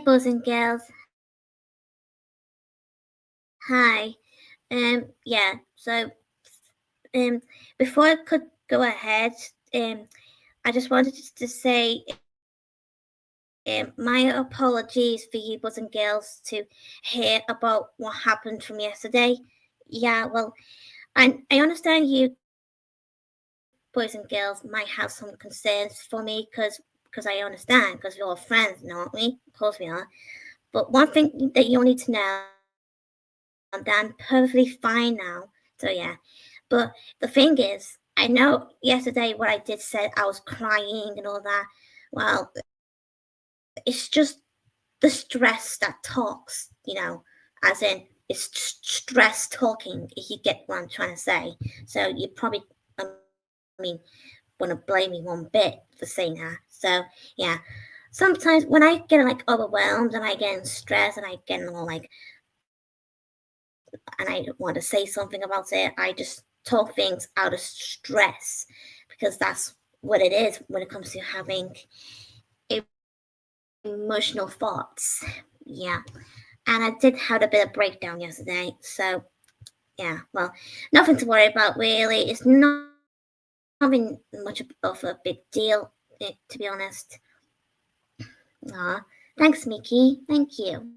boys and girls. Hi. Yeah. So, before I could go ahead, I just wanted to say, my apologies for you boys and girls to hear about what happened from yesterday. Yeah. Well, I understand you boys and girls might have some concerns for me because I understand because we're all friends, aren't we? Of course we are. But one thing that you all need to know, that I'm perfectly fine now. So yeah. But the thing is, I know yesterday what I did said I was crying and all that. Well, it's just the stress that talks, as in it's stress talking, if you get what I'm trying to say. So you probably, I mean, want to blame me one bit for saying that. So yeah. Sometimes when I get like overwhelmed and I get stressed and I get all like, and I want to say something about it, I just talk things out of stress because that's what it is when it comes to having emotional thoughts. Yeah. And I did have a bit of breakdown yesterday. So, yeah, well, nothing to worry about really. It's nothing much of a big deal, to be honest. Aw, thanks, Mickey. Thank you.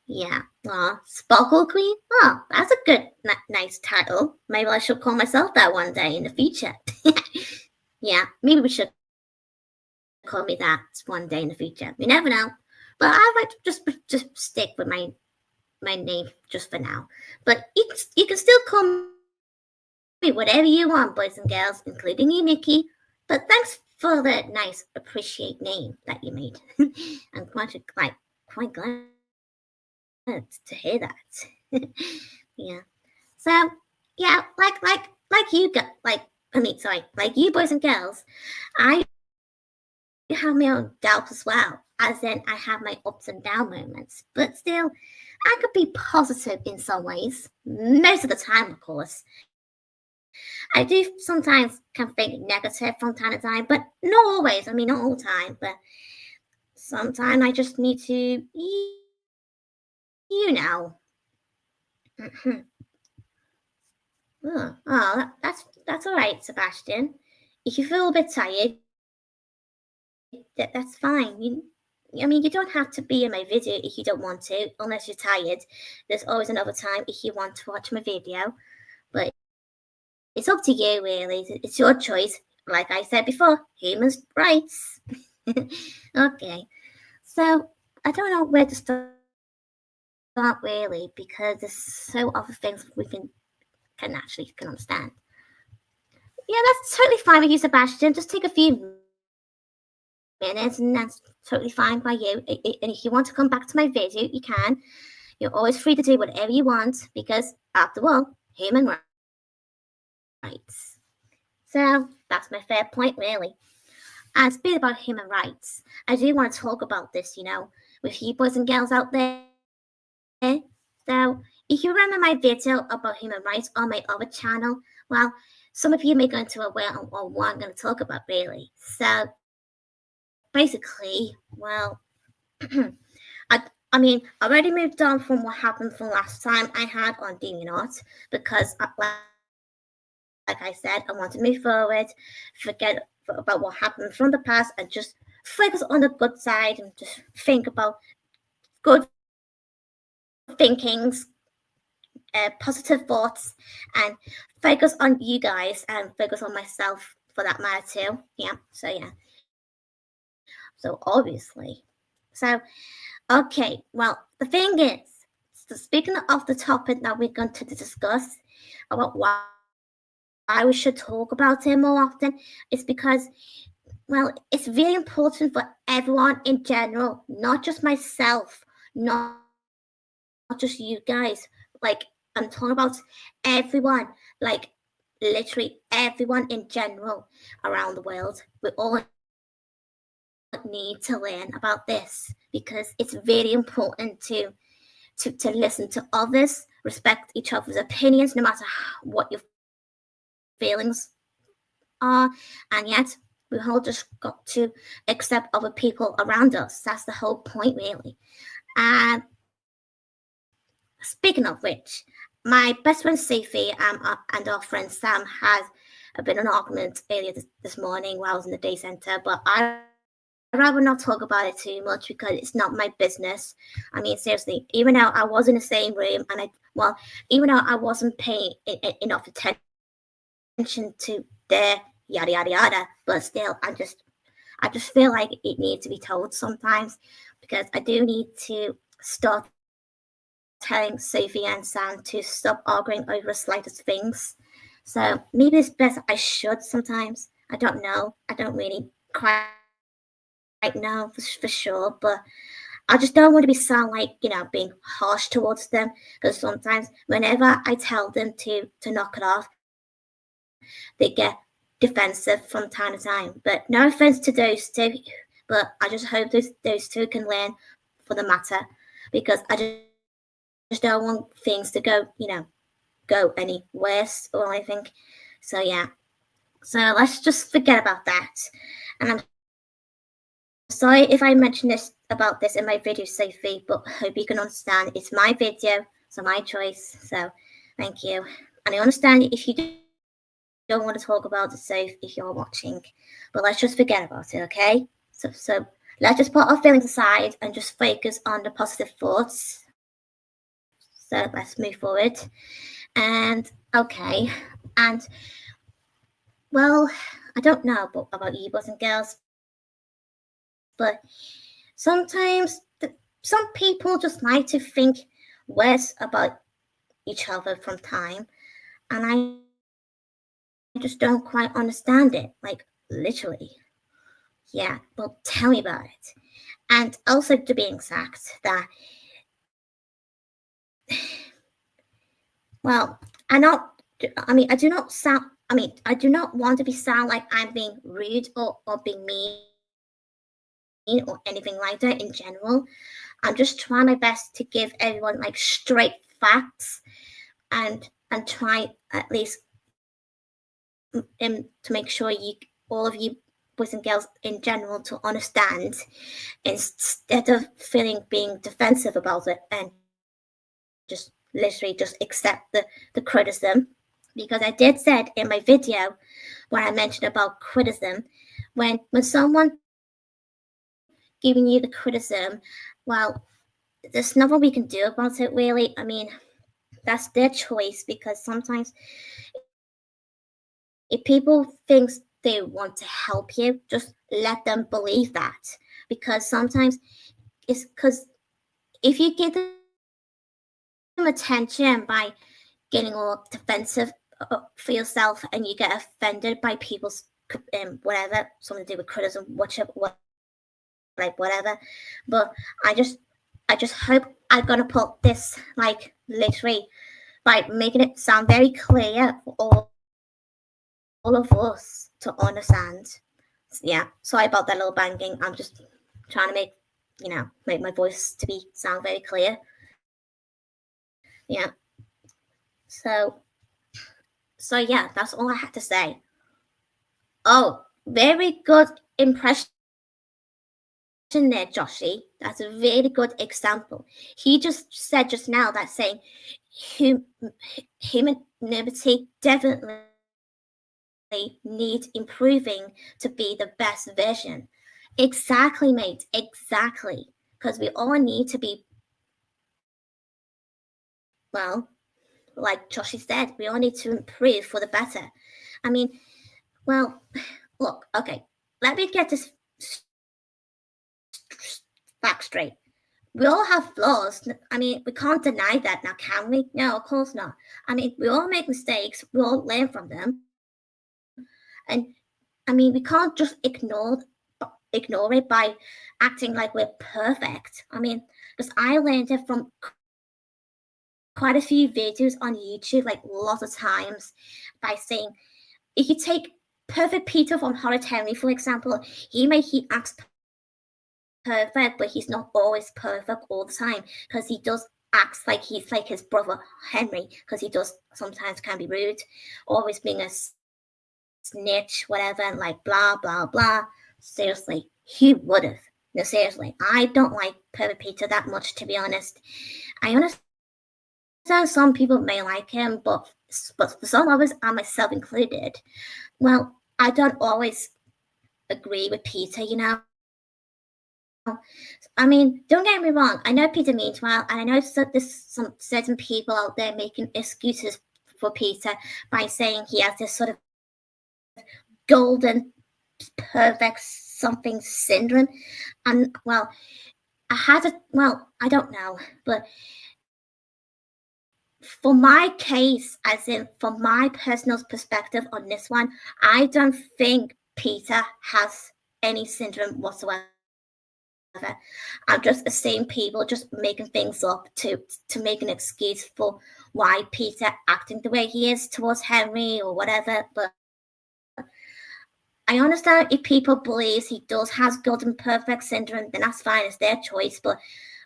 Yeah. Aw, Sparkle Queen? Oh, that's a good, nice title. Maybe I should call myself that one day in the future. Yeah, maybe we should call me that one day in the future. You never know. But I like to just stick with my name just for now. But you can still call me whatever you want, boys and girls, including you, Mickey. But thanks for the nice appreciate name that you made. I'm quite glad to hear that. Yeah. So yeah, like you got like you boys and girls, I have my own doubts as well. As in, I have my ups and down moments, but still, I could be positive in some ways. Most of the time, of course. I do sometimes can think negative from time to time, but not always. I mean, not all the time, but sometimes I just need to, you know. That's all right, Sebastian. If you feel a bit tired, that's fine. You don't have to be in my video if you don't want to, unless you're tired. There's always another time if you want to watch my video, but it's up to you, really. It's your choice. Like I said before, humans' rights. Okay, so I don't know where to start really because there's so other things we can understand. Yeah, that's totally fine with you, Sebastian. Just take a few minutes, and that's totally fine by you. And if you want to come back to my video, you can. You're always free to do whatever you want because, after all, human rights. So that's my fair point, really. And speaking about human rights, I do want to talk about this, with you boys and girls out there. So, if you remember my video about human rights on my other channel, well, some of you may go into aware on what I'm going to talk about, really. So, basically, well, I already moved on from what happened from last time I had on DeviantArt because, like I said, I want to move forward, forget about what happened from the past, and just focus on the good side and just think about good thinkings, positive thoughts, and focus on you guys and focus on myself for that matter too. Yeah. So obviously. So okay. Well, the thing is, so speaking of the topic that we're going to discuss about why we should talk about it more often, is because, well, it's really important for everyone in general, not just myself, not just you guys. Like, I'm talking about everyone, like literally everyone in general around the world. We all need to learn about this because it's very important to listen to others, respect each other's opinions, no matter what your feelings are, and yet We all just got to accept other people around us. That's the whole point, really. And speaking of which, my best friend Sophie and our friend Sam had a bit of an argument earlier this morning while I was in the day centre, but I'd rather not talk about it too much because it's not my business. I mean, seriously, even though I was in the same room and even though I wasn't paying enough attention to their yada yada yada, but still, I just feel like it needs to be told sometimes because I do need to start telling Sophie and Sam to stop arguing over the slightest things. So maybe it's best I should sometimes. I don't know. I don't really quite know for sure, but I just don't want to sound like, being harsh towards them because sometimes whenever I tell them to knock it off, they get defensive from time to time. But no offense to those two, but I just hope those two can learn for the matter because I just don't want things to go any worse or anything. So yeah. So let's just forget about that. And I'm sorry if I mentioned about this in my video, Sophie, but hope you can understand it's my video, so my choice. So thank you. And I understand if you don't want to talk about it, Soph, if you're watching, but let's just forget about it, okay? So let's just put our feelings aside and just focus on the positive thoughts. So let's move forward. And okay, and well, I don't know about you boys and girls, but sometimes some people just like to think worse about each other from time, and I just don't quite understand it, like literally. Yeah, well, tell me about it. And also, to be exact, that well, I do not sound. I do not want to sound like I'm being rude or being mean or anything like that in general. I'm just trying my best to give everyone like straight facts and try at least to make sure all of you boys and girls in general to understand instead of being defensive about it and just literally just accept the criticism. Because I did said in my video when I mentioned about criticism, when someone giving you the criticism, well, there's nothing we can do about it really. I mean, that's their choice because sometimes if people think they want to help you, just let them believe that. Because sometimes it's because if you give them attention by getting all defensive for yourself and you get offended by people's whatever, something to do with criticism, whatever. But I just hope I'm gonna put this like literally by making it sound very clear for all of us to understand. Yeah, sorry about that little banging. I'm just trying to make my voice to sound very clear. Yeah. So yeah, that's all I had to say. Oh, very good impression there, Joshy. That's a really good example. He just said just now that saying humanity definitely needs improving to be the best version. Exactly, mate. Exactly. Because we all need to be, well, like Joshy said, we all need to improve for the better. I mean, well, look, okay, let me get this back straight. We all have flaws. I mean, we can't deny that now, can we? No, of course not. I mean, we all make mistakes. We all learn from them. And I mean, we can't just ignore it by acting like we're perfect. I mean, because I learned it from quite a few videos on YouTube, like lots of times, by saying, if you take Perfect Peter from Horror Henry, for example, he acts perfect, but he's not always perfect all the time because he does acts like he's like his brother Henry because he does sometimes can be rude, always being a snitch, whatever, and like blah, blah, blah. Seriously, he would have. No, seriously, I don't like Perfect Peter that much, to be honest. I understand some people may like him, but for some others, and myself included, well, I don't always agree with Peter, you know. I mean, don't get me wrong. I know Peter means well, and I know there's some certain people out there making excuses for Peter by saying he has this sort of golden, perfect something syndrome. And well, I don't know, but for my case, as in from my personal perspective on this one, I don't think Peter has any syndrome whatsoever. I'm just seeing people just making things up to make an excuse for why Peter acting the way he is towards Henry or whatever. But I understand if people believe he does has golden perfect syndrome, then that's fine, it's their choice. But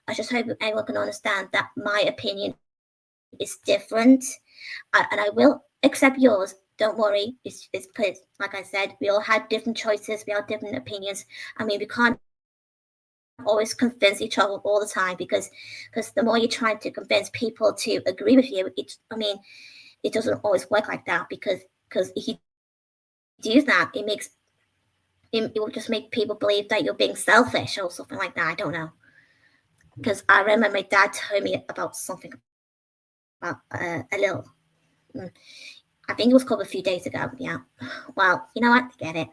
I just hope everyone can understand that my opinion is different, and I will accept yours. Don't worry. It's because, like I said, we all had different choices, we all have different opinions. I mean, we can't always convince each other all the time because the more you try to convince people to agree with you, it doesn't always work like that because if you do that, it will just make people believe that you're being selfish or something like that. I don't know, because I remember my dad told me about something about a little. I think it was called a few days ago. Yeah. Well, you know what? Get it.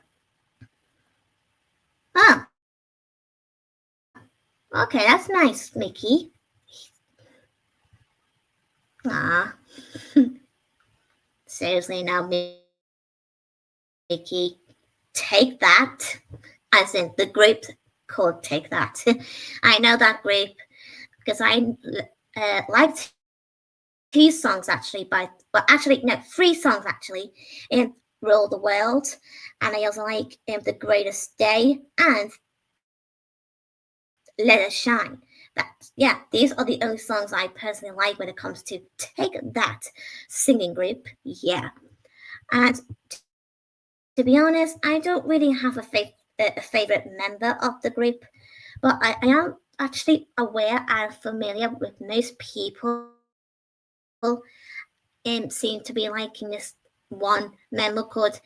Oh. Okay, that's nice, Mickey. Ah. Seriously, now, Mickey, take that. As in the group called Take That. I know that group because I liked 2 songs actually no, 3 songs actually in Rule the World, and I also like The Greatest Day and Let It Shine. These are the only songs I personally like when it comes to Take That singing group. Yeah. And to be honest, I don't really have a favorite member of the group, but I am actually aware and familiar with most people seem to be liking this one member called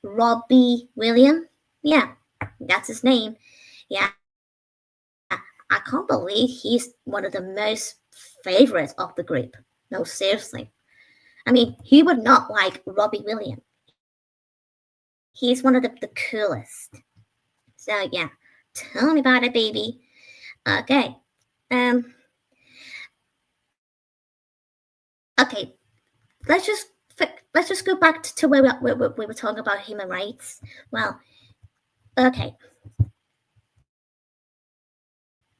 Robbie Williams. Yeah, that's his name. Yeah, I can't believe he's one of the most favorites of the group. No, seriously. I mean, who would not like Robbie Williams? He's one of the coolest. So yeah, tell me about it, baby. Okay. Okay. Let's just go back to where we were talking about human rights. Well, okay.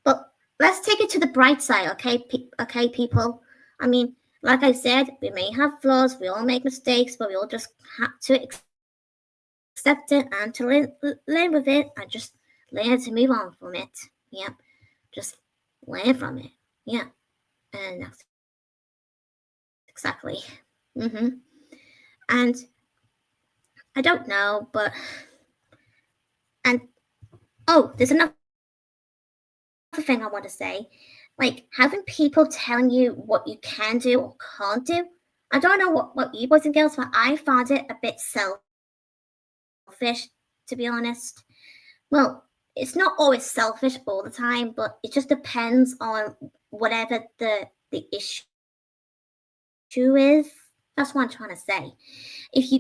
But let's take it to the bright side, okay? Okay, people. I mean, like I said, we may have flaws, we all make mistakes, but we all just have to accept it and to live with it and just learn to move on from it. Yeah, just learn from it. Yeah, and that's exactly. And I don't know, but there's another thing I want to say. Like having people telling you what you can do or can't do. I don't know what you boys and girls, but I found it a bit selfish, to be honest. Well, it's not always selfish all the time, but it just depends on whatever the issue is. That's what I'm trying to say.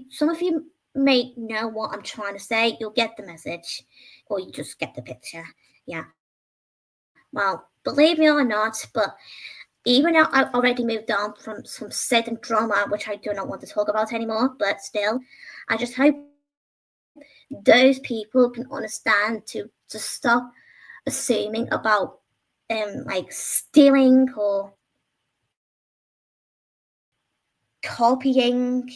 Some of you may know what I'm trying to say, you'll get the message, or you just get the picture. Yeah. Well, believe me or not, but even though I've already moved on from some certain drama, which I do not want to talk about anymore, but still, I just hope those people can understand to stop assuming about like stealing or copying,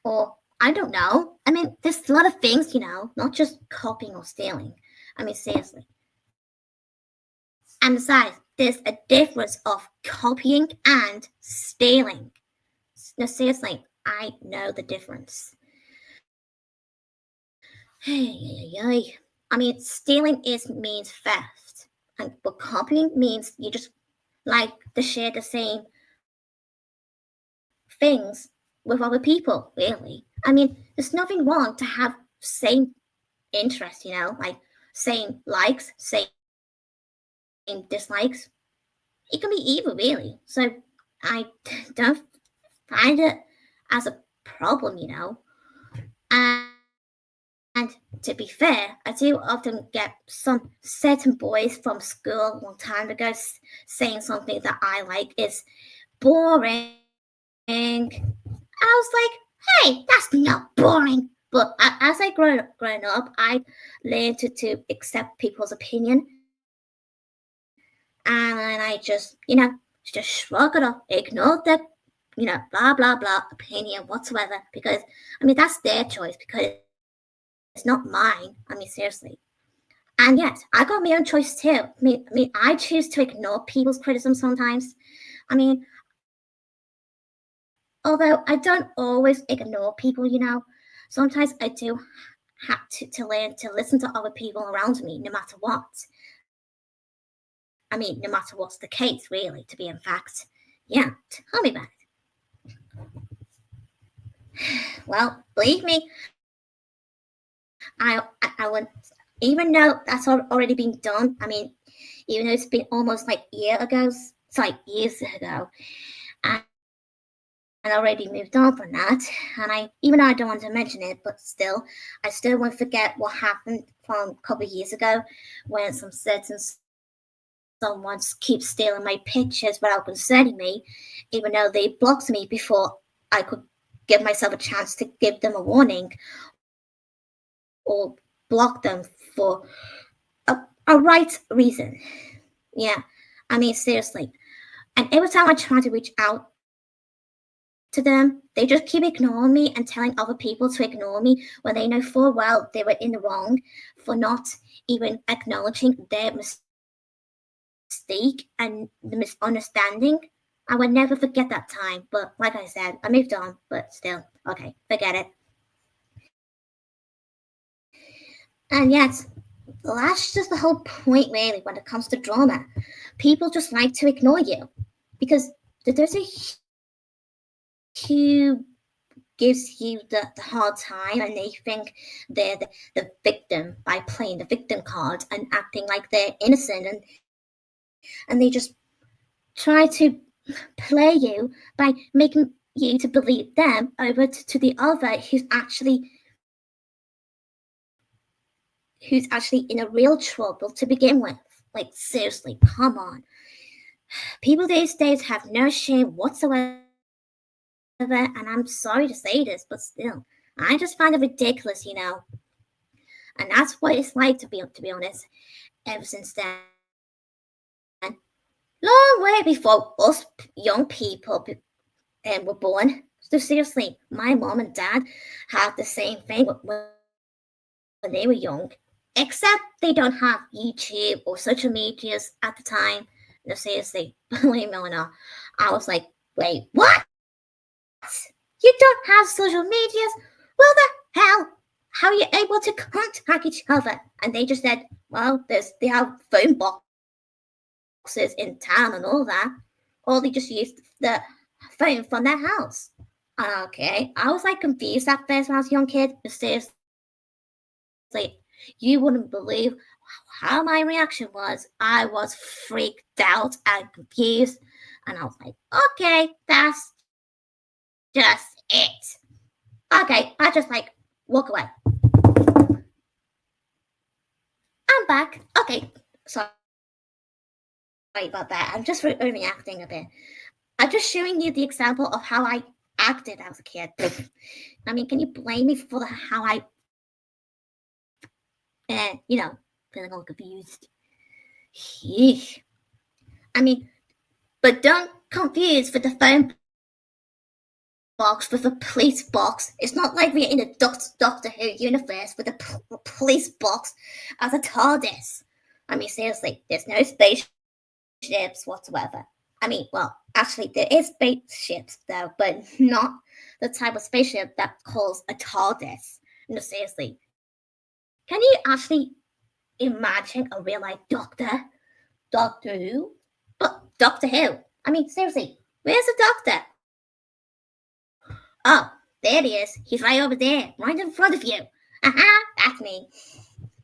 or I don't know. I mean, there's a lot of things, not just copying or stealing. I mean, seriously. And besides, there's a difference of copying and stealing. No, seriously, I know the difference. Hey. I mean, stealing is means theft, and but copying means you just like to share the same things with other people. Really, I mean, there's nothing wrong to have same interests. Like same likes, same dislikes. It can be evil, really. So I don't find it as a problem. And And to be fair, I do often get some certain boys from school a long time ago saying something that I like is boring. And I was like, hey, that's not boring. But as I grown up, I learned to accept people's opinion. And then I just shrug it off, ignore the, blah, blah, blah opinion whatsoever. Because, I mean, that's their choice because it's not mine. I mean, seriously. And yes, I got my own choice too. I mean, I choose to ignore people's criticism sometimes. I mean, although I don't always ignore people. Sometimes I do have to learn to listen to other people around me, no matter what. I mean, no matter what's the case, really, to be in fact. Yeah, tell me about it. Well, believe me, I would, even though that's already been done. I mean, even though it's been almost like years ago, and already moved on from that. And even though I don't want to mention it, but still, I still won't forget what happened from a couple of years ago when some certain someone keeps stealing my pictures without concerning me, even though they blocked me before I could give myself a chance to give them a warning or block them for a right reason. Yeah, I mean, seriously. And every time I try to reach out to them, they just keep ignoring me and telling other people to ignore me when they know full well they were in the wrong for not even acknowledging their mistake and the misunderstanding. I would never forget that time, but like I said, I moved on, but still, okay, forget it. And yet, that's just the whole point, really, when it comes to drama. People just like to ignore you because there's a huge gives you the hard time and they think they're the victim by playing the victim card and acting like they're innocent and they just try to play you by making you to believe them over to the other who's actually in a real trouble to begin with. Like, seriously, come on. People these days have no shame whatsoever, and I'm sorry to say this, but still, I just find it ridiculous. And that's what it's like to be honest. Ever since then, long way before us young people were born. So seriously, my mom and dad had the same thing when they were young, except they don't have YouTube or social medias at the time. No, seriously, believe me or not, I was like, wait, what? You don't have social medias? Well, the hell? How are you able to contact each other? And they just said, well, they have phone boxes in town and all that. Or they just used the phone from their house. Okay, I was like confused at first when I was a young kid. But seriously, you wouldn't believe how my reaction was. I was freaked out and confused. And I was like, okay, that's just it. Okay, I just like walk away. I'm back. Okay, sorry about that. I'm just overreacting a bit. I'm just showing you the example of how I acted as a kid. I mean, can you blame me for how I, feeling all confused? Yeesh. I mean, but don't confuse with the phone box with a police box. It's not like we're in a Doctor Who universe with a police box as a TARDIS. I mean, seriously, there's no spaceships whatsoever. I mean, well, actually, there is spaceships though, but not the type of spaceship that calls a TARDIS. No, seriously, Can you actually imagine a real life doctor? Doctor Who? But Doctor Who? I mean, seriously, where's the doctor? Oh, there he is. He's right over there, right in front of you. Aha, that's me.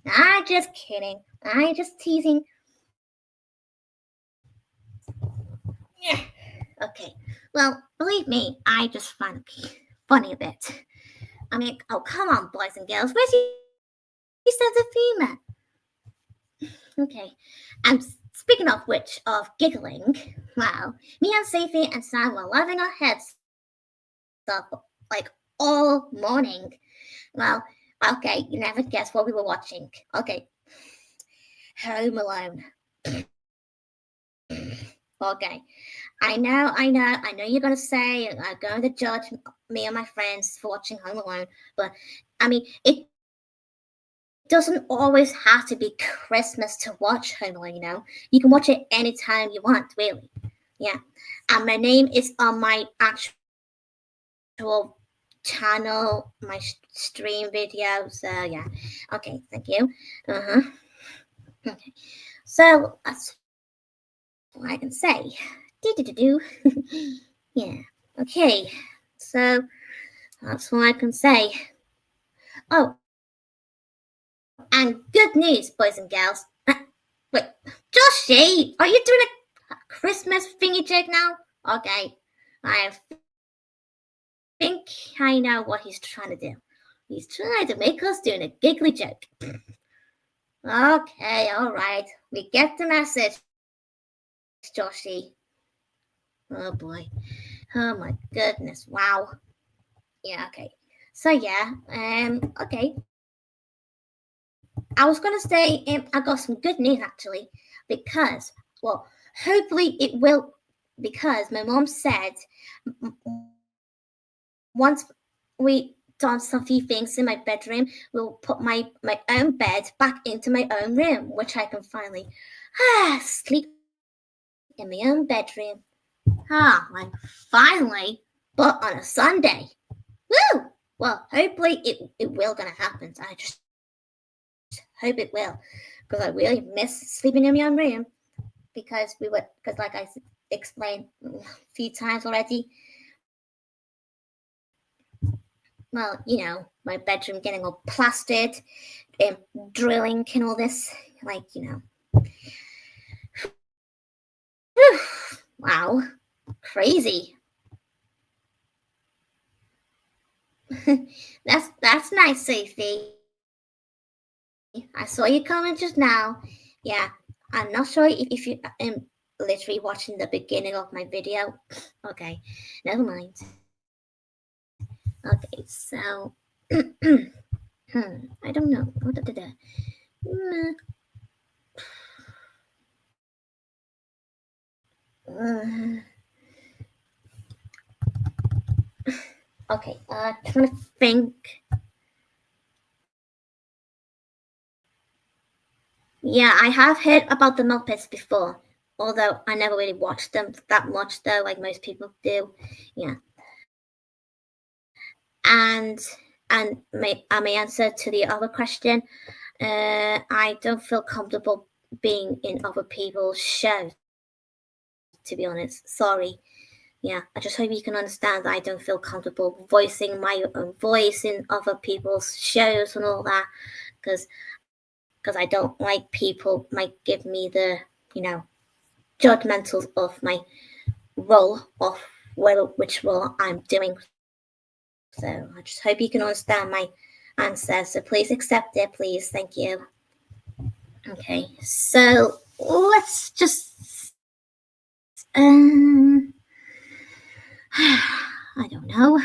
I'm just kidding. I'm just teasing. Yeah. Okay. Well, believe me, I just find it funny a bit. I mean, oh, come on, boys and girls. Where's your sense of humor? Okay. And speaking of which, of giggling, wow, me and Sophie and Sam were laughing our heads up like all morning. Well, okay, you never guess what we were watching. Okay. Home Alone. Okay. I know you're gonna say I'm going to judge me and my friends for watching Home Alone, but I mean it doesn't always have to be Christmas to watch Home Alone, you know. You can watch it anytime you want, really. Yeah. And my name is on my actual channel, my stream video. So yeah. Okay, thank you. Uh-huh. Okay. So that's what I can say. Do. Yeah. Okay. So that's what I can say. Oh, and good news, boys and girls. Wait, Joshy, are you doing a Christmas thingy jig now? Okay, I think I know what he's trying to do. He's trying to make us doing a giggly joke. Okay, all right, we get the message, Joshy. Oh boy, oh my goodness, wow. Yeah, okay. So yeah, okay. I was gonna say I got some good news actually, because well, hopefully it will, because my mom said once we done some few things in my bedroom, we'll put my own bed back into my own room, which I can finally sleep in my own bedroom. Like finally, but on a Sunday. Woo! Well, hopefully it will gonna happen. I just hope it will, because I really miss sleeping in my own room. Because like I explained a few times already. Well, you know, my bedroom getting all plastered, and drilling and all this, like wow, crazy. that's nice, Sophie. I saw you coming just now. Yeah, I'm not sure if you am literally watching the beginning of my video. Okay, never mind. Okay, so I don't know. Okay, trying to think. Yeah, I have heard about the Muppets before, although I never really watched them that much, though, like most people do. Yeah, and my answer to the other question, I don't feel comfortable being in other people's shows. To be honest, sorry. Yeah, I just hope you can understand that I don't feel comfortable voicing my own voice in other people's shows and all that, because I don't like people might give me the judgmental of my role of which role I'm doing. So I just hope you can understand my answer. So please accept it, please. Thank you. Okay, so let's just I don't know.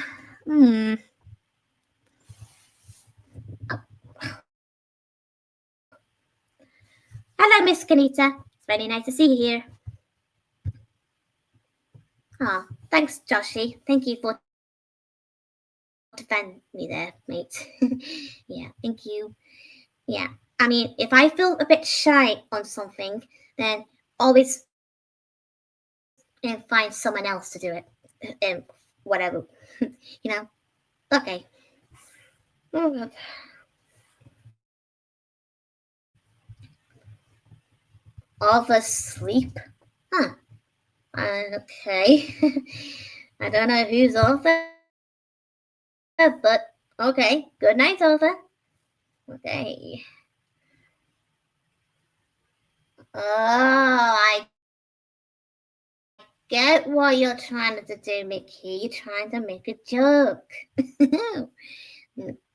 Hello, Miss Kanita. It's very nice to see you here. Oh, thanks, Joshy. Thank you for defending me there, mate. Yeah, thank you. Yeah, I mean, if I feel a bit shy on something, then always find someone else to do it. Whatever, you know. Okay. Oh, Of asleep? Huh. Okay. I don't know who's Arthur, but okay. Good night, Arthur. Okay. Oh, I get what you're trying to do, Mickey. You're trying to make a joke.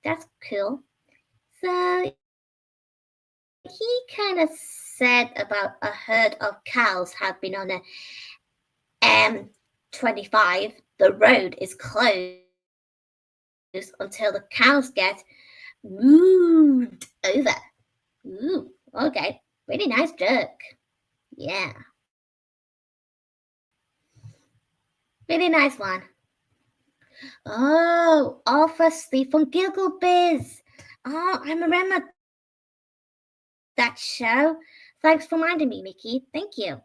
That's cool. So he kind of said about a herd of cows have been on a M25. The road is closed until the cows get moved over. Ooh, okay. Really nice joke. Yeah. Really nice one. Oh, obviously from Giggle Biz. Oh, I remember that show. Thanks for reminding me, Mickey. Thank you.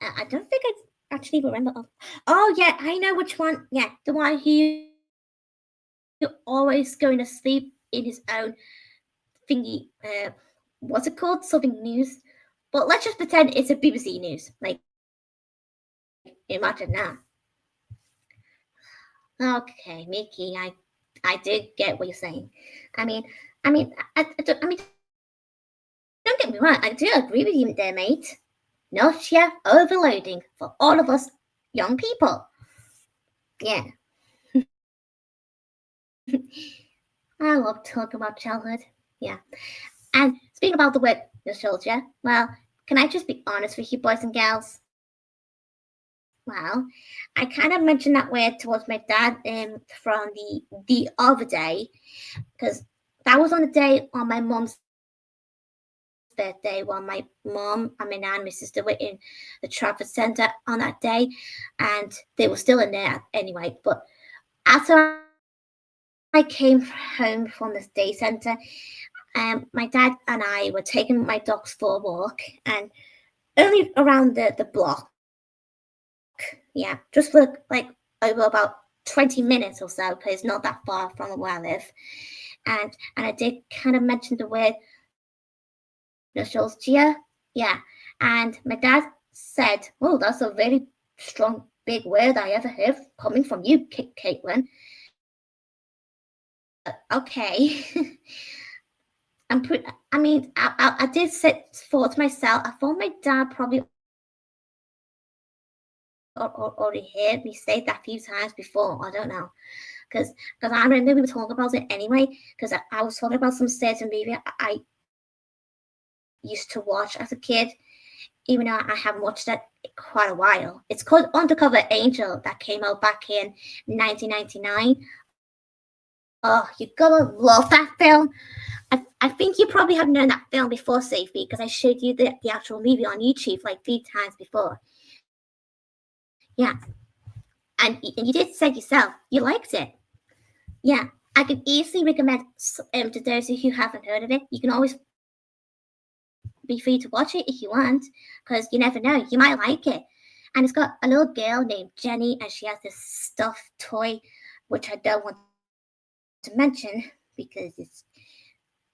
I don't think I actually remember. Oh, yeah, I know which one. Yeah, the one who always going to sleep in his own thingy. What's it called? Something news. But let's just pretend it's a BBC News. Like, imagine that. Okay, Mickey, I did get what you're saying. I mean, I mean, don't get me wrong. I do agree with you there, mate. No sheer overloading for all of us young people. Yeah, I love talking about childhood. Yeah, and speaking about the word nostalgia, well, can I just be honest with you, boys and girls? Well, I kind of mentioned that word towards my dad from the other day because that was on the day on my mum's birthday while my mom and my nan and my sister were in the Trafford Centre on that day, and they were still in there anyway. But after I came home from the day centre, my dad and I were taking my dogs for a walk, and only around the block, yeah, just for like over about 20 minutes or so, because it's not that far from where I live. And I did kind of mention the word nostalgia. Yeah. And my dad said, "Oh, that's a very strong, big word I ever heard coming from you, Caitlin." Okay. I mean, I did thought to myself, I thought my dad probably already heard me say that a few times before. I don't know. Because I remember we were talking about it anyway, because I was talking about some certain movie I used to watch as a kid, even though I haven't watched that quite a while. It's called Undercover Angel that came out back in 1999. Oh, you gotta love that film. I think you probably have known that film before, Sophie, because I showed you the actual movie on YouTube like 3 times before. Yeah, and you did say yourself you liked it. Yeah, I could easily recommend to those who haven't heard of it. You can always be free to watch it if you want, because you never know, you might like it. And it's got a little girl named Jenny, and she has this stuffed toy, which I don't want to mention because it's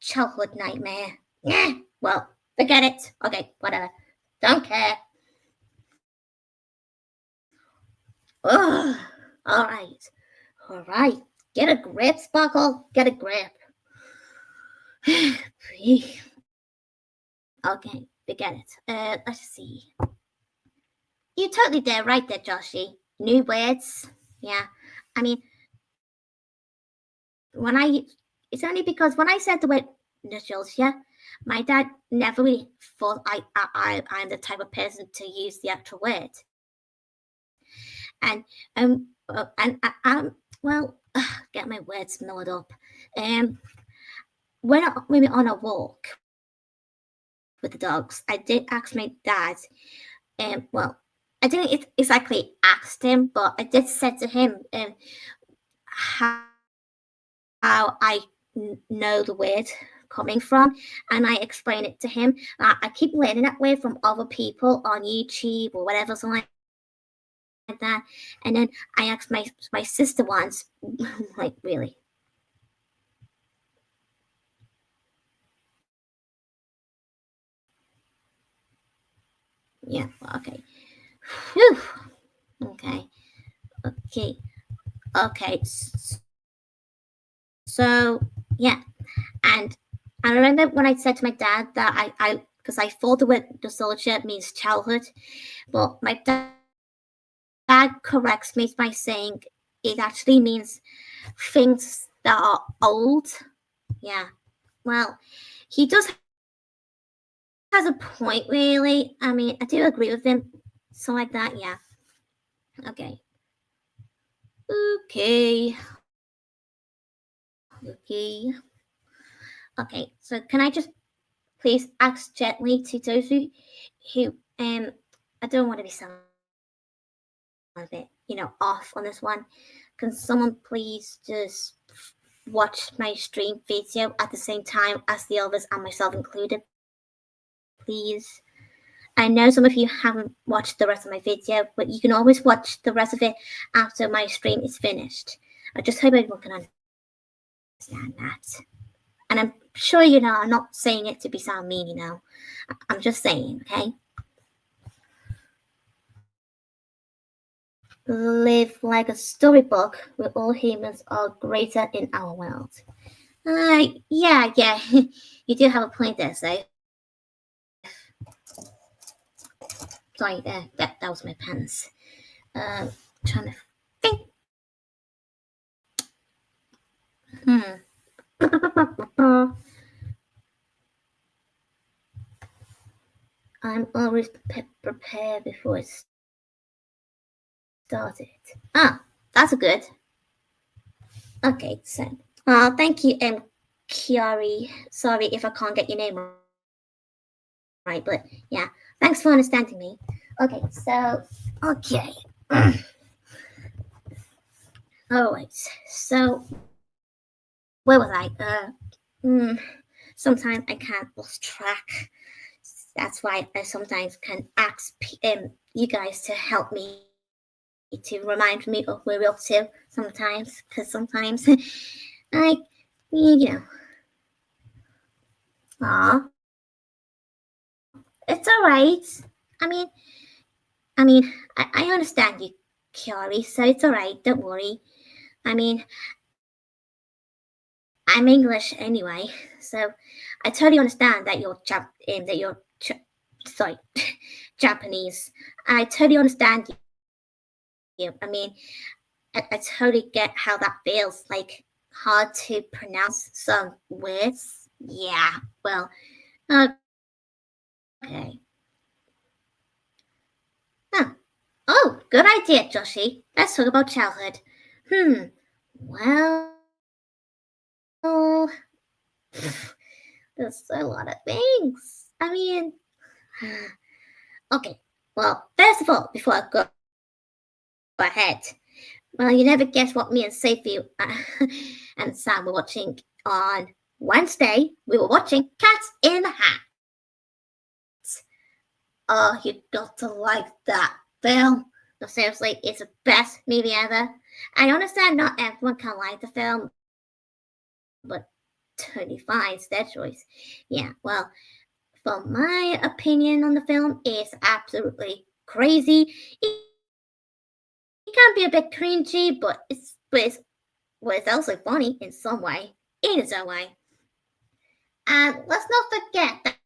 childhood nightmare. Yeah, well, forget it. Okay, whatever. Don't care. Ugh. All right, all right. Get a grip, Sparkle. Get a grip. Okay, forget it. Let's see. You totally did right there, Joshy. New words. Yeah. I mean, when I it's only because when I said the word nostalgia, my dad never really thought I'm the type of person to use the actual word. And well, get my words muddled up. Um, when we were on a walk with the dogs, I did ask my dad. Well, I didn't exactly ask him, but I did say to him how I know the word coming from, and I explain it to him. I keep learning that word from other people on YouTube or whatever, something like that. And then I asked my sister once, like, really? Yeah, okay. Whew. Okay. Okay. Okay. So, yeah. And I remember when I said to my dad that because I thought the word nostalgia means childhood, but my dad corrects me by saying it actually means things that are old. Yeah. Well, he does has a point, really. I mean, I do agree with him. So like that, yeah. Okay. Okay. Okay. Okay. So can I just please ask gently to those who I don't want to be sounding a bit, off on this one. Can someone please just watch my stream video at the same time as the others and myself included, please? I know some of you haven't watched the rest of my video, but you can always watch the rest of it after my stream is finished. I just hope everyone can understand that. And I'm sure I'm not saying it to be sound mean, I'm just saying, okay? Live like a storybook where all humans are greater in our world. Yeah, you do have a point there, so. Sorry, that was my pants. Trying to think. I'm always prepared before it started. That's a good. Okay, so. Thank you, Kiari. Sorry if I can't get your name right, but yeah, thanks for understanding me. Okay, so. Okay. Alright, so. Where was I? Sometimes I can't lose track. That's why I sometimes can ask you guys to help me to remind me of where we're up to sometimes, because sometimes I, aw, it's alright. I mean, I understand you, Kiari, so it's alright, don't worry. I mean, I'm English anyway, so I totally understand that you're Japanese. I totally understand you. I mean, I totally get how that feels, like hard to pronounce some words. Yeah, well, okay. Huh. Oh, good idea, Joshi. Let's talk about childhood. Well, there's a lot of things. I mean, okay. Well, first of all, before I go ahead, well, you never guess what me and Sophie and Sam were watching on Wednesday. We were watching Cats in the Hat. Oh, you got to like that film. No, seriously, it's the best movie ever. I understand not everyone can like the film, but totally fine, it's their choice. Yeah, well, for my opinion on the film, it's absolutely crazy. It can be a bit cringy, but it's also funny in some way, in its own way. And let's not forget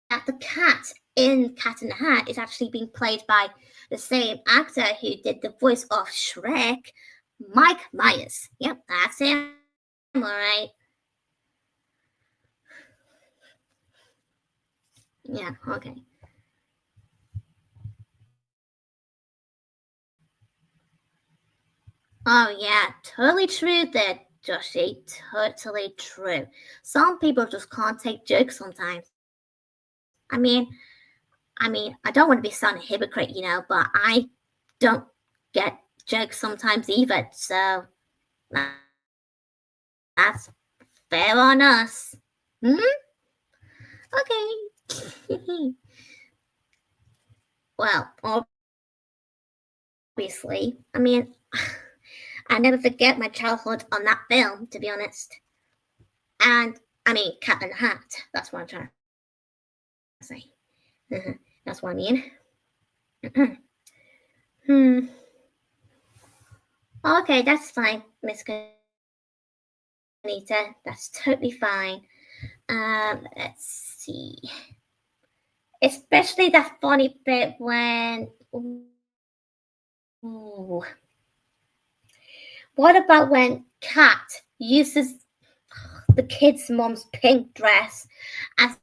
that the cat in Cat in the Hat is actually being played by the same actor who did the voice of Shrek, Mike Myers. Yep, that's him, alright. Yeah, okay. Oh, yeah, totally true there, Joshi. Totally true. Some people just can't take jokes sometimes. I mean, I don't want to be sounding hypocrite, but I don't get jokes sometimes either. So that's fair on us. Okay. Well, obviously, I never forget my childhood on that film, to be honest. And Cat in the Hat. That's what I'm trying to say. That's That's what I mean. Okay, that's fine, Miss Anita. That's totally fine. Let's see. Especially that funny bit when. Ooh. What about when Kat uses the kid's mom's pink dress as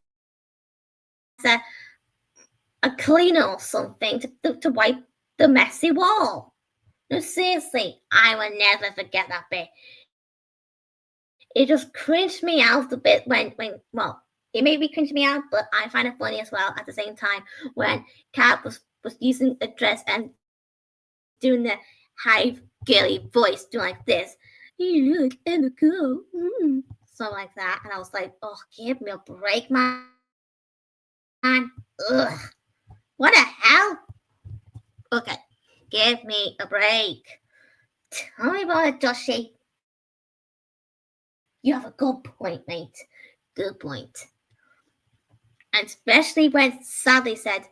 a cleaner or something to wipe the messy wall? No, seriously, I will never forget that bit. It just cringed me out a bit when well, it made me cringe me out, but I find it funny as well at the same time when Kat was using a dress and doing the high girly voice, doing like this. You look and cool. So like that. And I was like, oh, give me a break, man. Ugh. What the hell? Okay. Give me a break. Tell me about it, Joshi. You have a good point, mate. Good point. And especially when Sally said,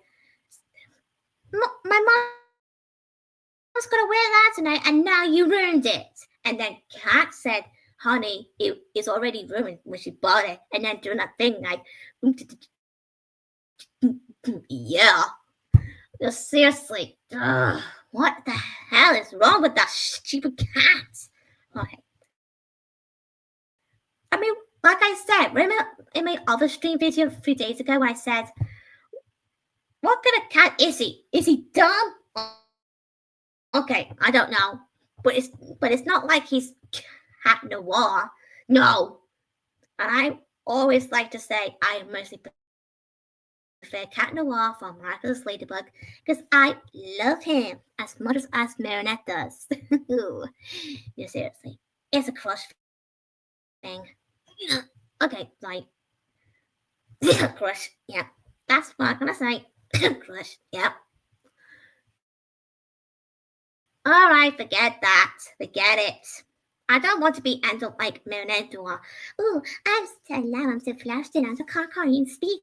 my mom was going to wear that tonight and now you ruined it. And then Kat said, honey, it's already ruined when she bought it. And then doing that thing like, yeah. Seriously, what the hell is wrong with that stupid cat? Okay. I mean, like I said, remember in my other stream video a few days ago when I said, what kind of cat is he? Is he dumb? Okay, I don't know. But it's not like he's Cat Noir. No. And I always like to say I mostly prefer Cat Noir from Miraculous Ladybug because I love him as much as Marinette does. Yeah, seriously. It's a crush thing. Okay, like crush. Yeah. That's what I'm gonna say. Crush. Yeah. Alright, forget that. Forget it. I don't want to be ended like Marinette or oh, I'm so loud, I'm so flushed and I can't even speak.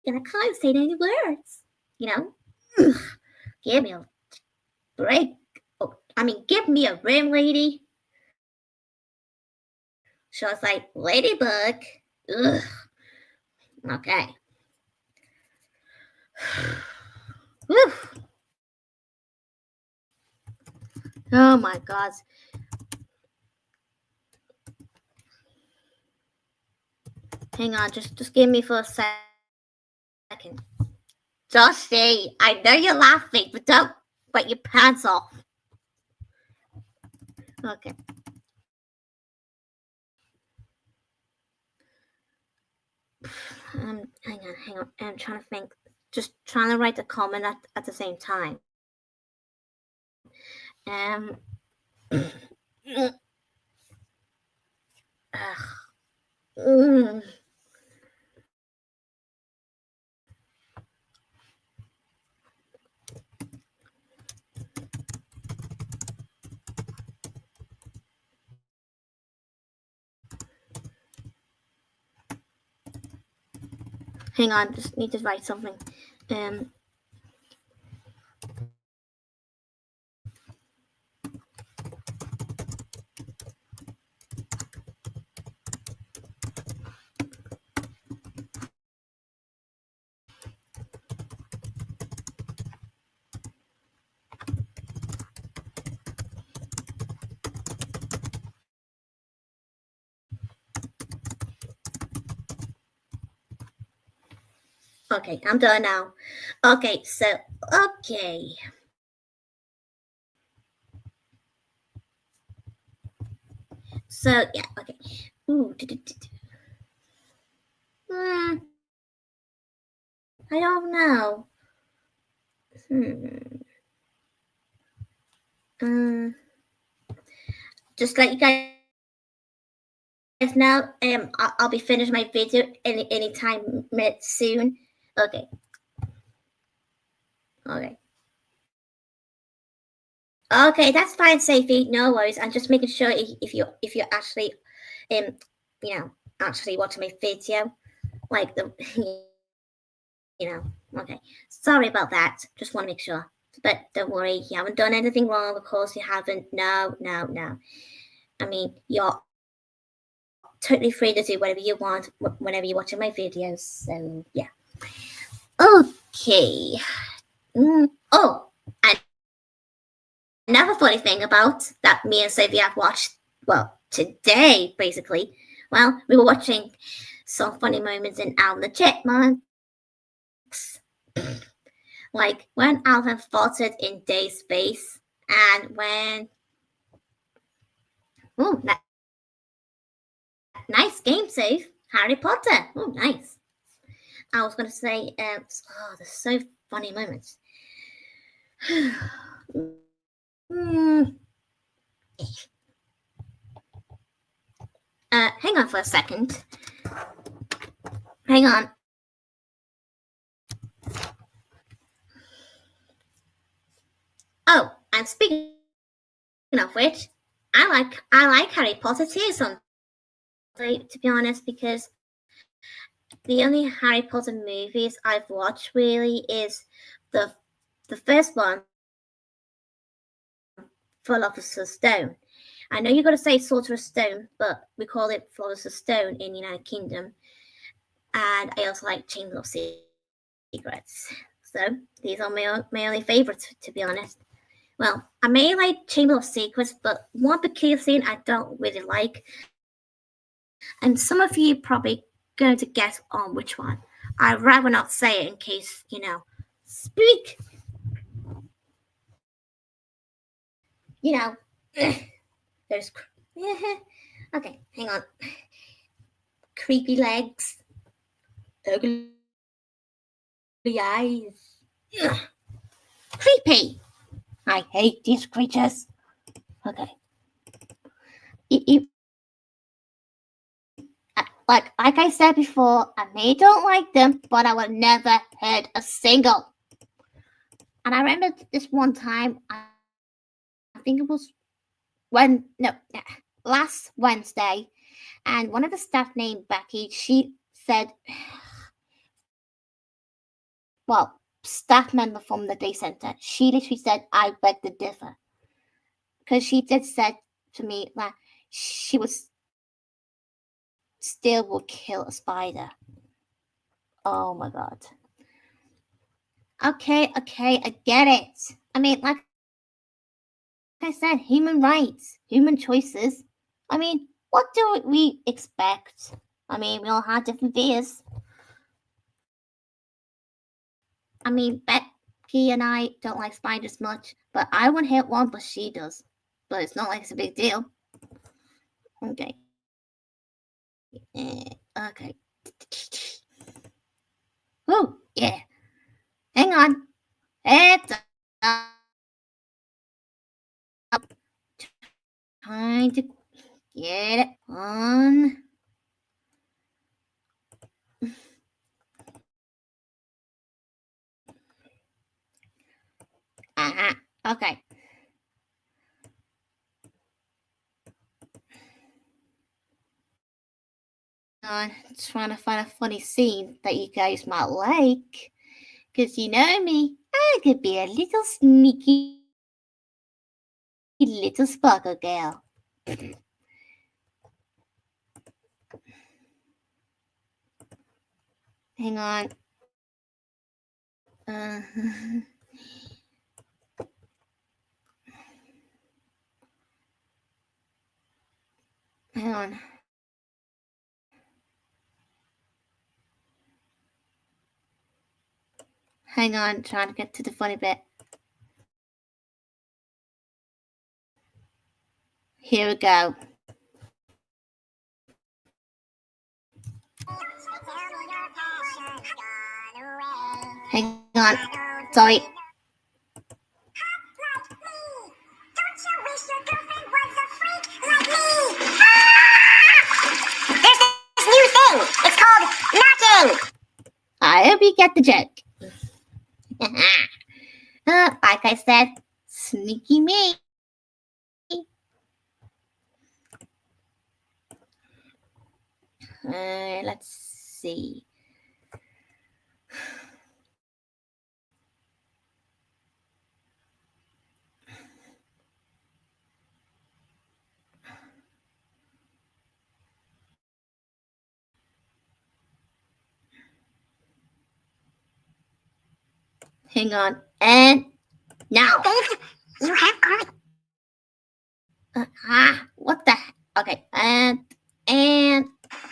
And I can't say any words. You know? Ugh, give me a break. Oh, I mean, give me a rim, lady. So it's like, Ladybug. Ugh. Okay. Whew. Oh my god. Hang on, just give me for a second. Joshi, I know you're laughing, but don't wet your pants off. Okay. Hang on. I'm trying to think. Just trying to write a comment at the same time. Hang on, just need to write something. Okay, I'm done now. Okay, so, okay. So, yeah, okay. Ooh, I don't know. Just let you guys know, I'll be finished my video anytime soon. Okay. Okay, that's fine, Sophie. No worries. I'm just making sure if you're actually, actually watching my video, like the, Okay. Sorry about that. Just want to make sure. But don't worry, you haven't done anything wrong. Of course, you haven't. No, no, no. I mean, you're totally free to do whatever you want whenever you're watching my videos. So, yeah. Okay. Oh, and another funny thing about that me and Sophie have watched, well, today, basically. Well, we were watching some funny moments in Alvin the Chipmunks. Like when Alvin faltered in Dave's face, and when oh, nice game save, Harry Potter. Oh, nice. I was gonna say, there's so funny moments. Hang on for a second. Hang on. Oh, and speaking of which, I like Harry Potter too. To be honest, because the only Harry Potter movies I've watched really is the first one, Philosopher's Stone. I know you got to say Sorcerer's Stone, but we call it Philosopher's Stone in the United Kingdom. And I also like Chamber of Secrets. So these are my only favorites, to be honest. Well, I may like Chamber of Secrets, but one particular scene I don't really like. And some of you probably going to guess on which one. I'd rather not say it in case, speak. There's. Okay, hang on. Creepy legs. Ugly eyes. Ugh. Creepy. I hate these creatures. Okay. Like I said before, I may don't like them, but I will never hurt a single. And I remember this one time, I think it was last Wednesday, and one of the staff named Becky, she said, well, staff member from the day center, she literally said, I beg to differ. Because she did said to me that she was still will kill a spider. Oh my god. Okay, I get it. I mean, like I said, human rights, human choices. I mean, what do we expect? I mean, we all have different fears. I mean, Becky and I don't like spiders much, but I won't hit one, but she does. But it's not like it's a big deal. Okay. Okay. Oh, yeah. Hang on. It's up. Trying to get it on. Okay. On trying to find a funny scene that you guys might like. Because you know me, I could be a little sneaky little sparkle girl. Hang on. Hang on. Hang on, trying to get to the funny bit. Here we go. Hang on. Sorry. I hope you get the joke. Like I said, sneaky me. Let's see. Hang on. And now. You have caught. What the heck? Okay. And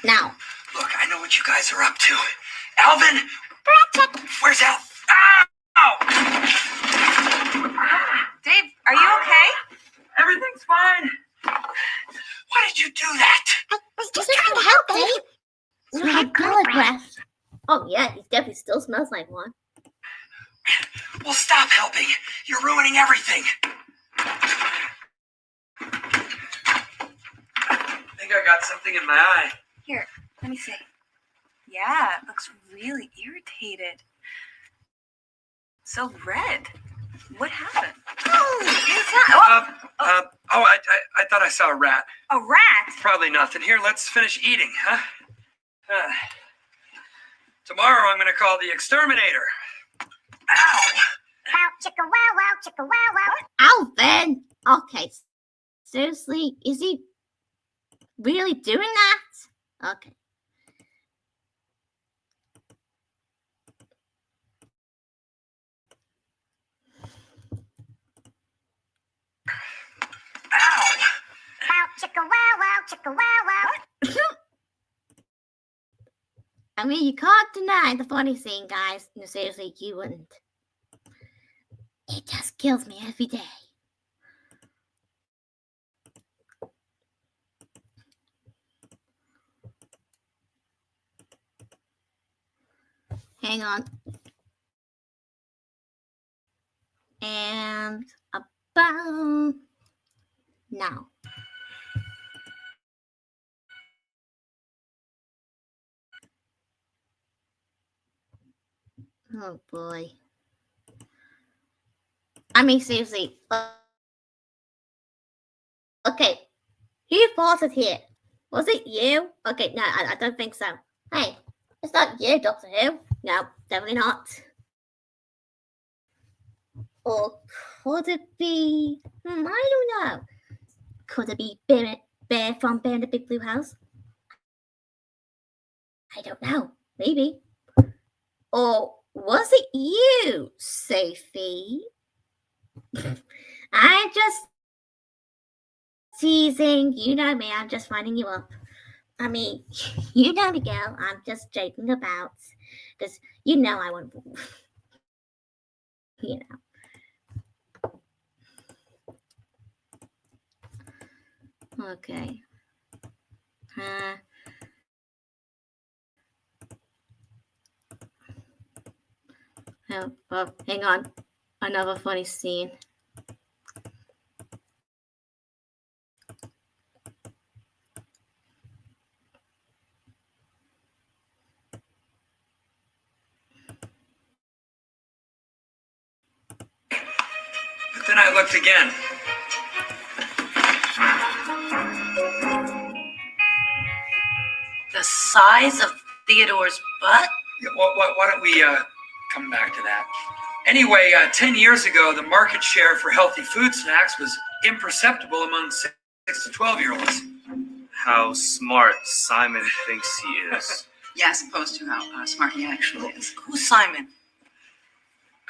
now. Look, I know what you guys are up to. Alvin! Where's Al? Ow! Dave, are you okay? Everything's fine. Why did you do that? I was just trying to help, Dave. You had garlic breath. Oh, yeah. He definitely still smells like one. Well, stop helping. You're ruining everything. I think I got something in my eye. Here, let me see. Yeah, it looks really irritated. So red. What happened? Oh, I thought I saw a rat. A rat! Probably nothing. Here, let's finish eating, huh? Tomorrow I'm gonna call the exterminator. Ow! wow, chicka wow, wow, chicka wow, wow. Alvin! Okay. Seriously? Is he really doing that? Okay. Ow! Wow, chicka wow, wow, chicka wow, wow. I mean, you can't deny the funny scene, guys. No, seriously, you wouldn't. It just kills me every day. Hang on. And about now. Oh boy. I mean, seriously. Okay. Who fought it here? Was it you? Okay, no, I don't think so. Hey, it's not you, Doctor Who. No, definitely not. Or could it be? I don't know. Could it be Bear from Bear in the Big Blue House? I don't know. Maybe. Or was it you, Sophie? I'm just teasing. You know me. I'm just winding you up. I mean, you know me, girl. I'm just joking about. Because you know I won't. You know. Okay. Oh, hang on. Another funny scene. But then I looked again. The size of Theodore's butt? Yeah, why don't we come back to that? Anyway, 10 years ago, the market share for healthy food snacks was imperceptible among 6 to 12-year-olds. How smart Simon thinks he is. Yeah, as opposed to how smart he actually is. Who's Simon?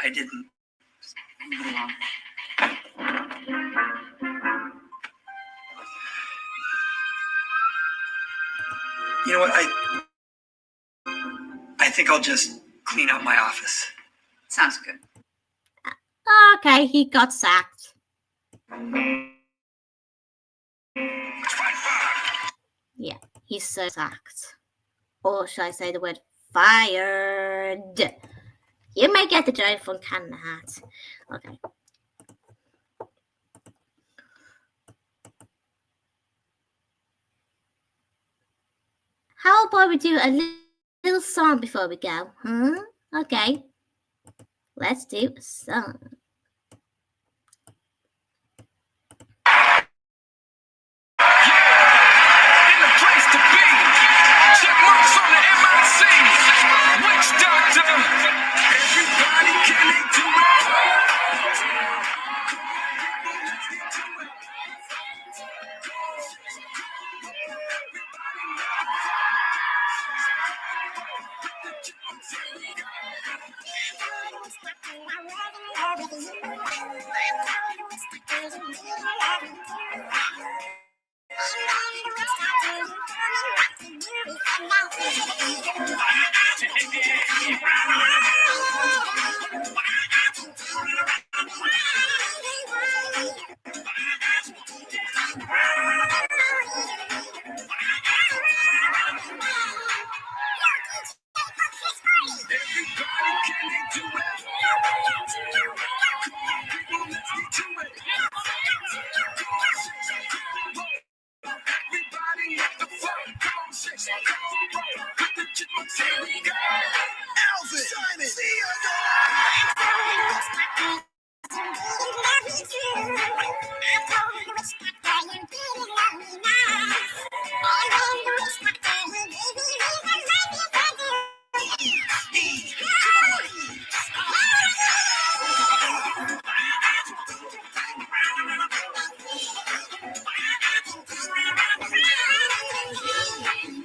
I didn't. Move it along. You know what? I think I'll just clean out my office. Sounds good. Okay, he got sacked. Yeah, he's so sacked. Or should I say the word fired? You may get the joke from Cannon Hat. Okay. How about we do a little song before we go? Huh? Okay. Let's do a song.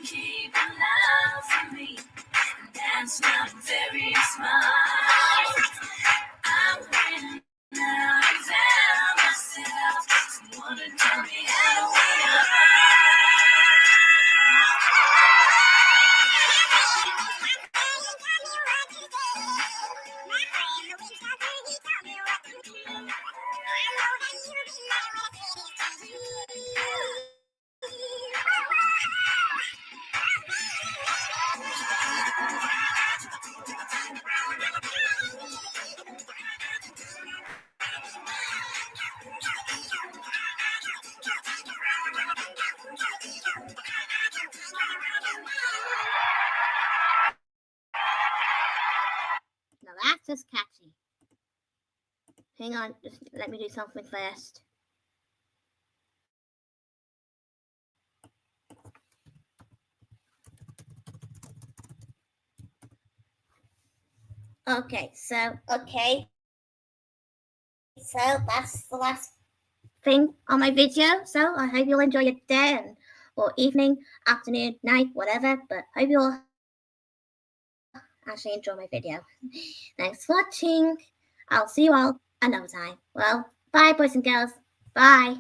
Keep an eye for me. Dance not very smart. I'm winning now. Examine myself. Someone to tell me how to win a Now that's just catchy. Hang on, just let me do something first. Okay, so that's the last thing on my video. So I hope you'll enjoy your day or evening, afternoon, night, whatever. But hope you'll actually enjoy my video. Thanks for watching. I'll see you all another time. Well, bye, boys and girls. Bye.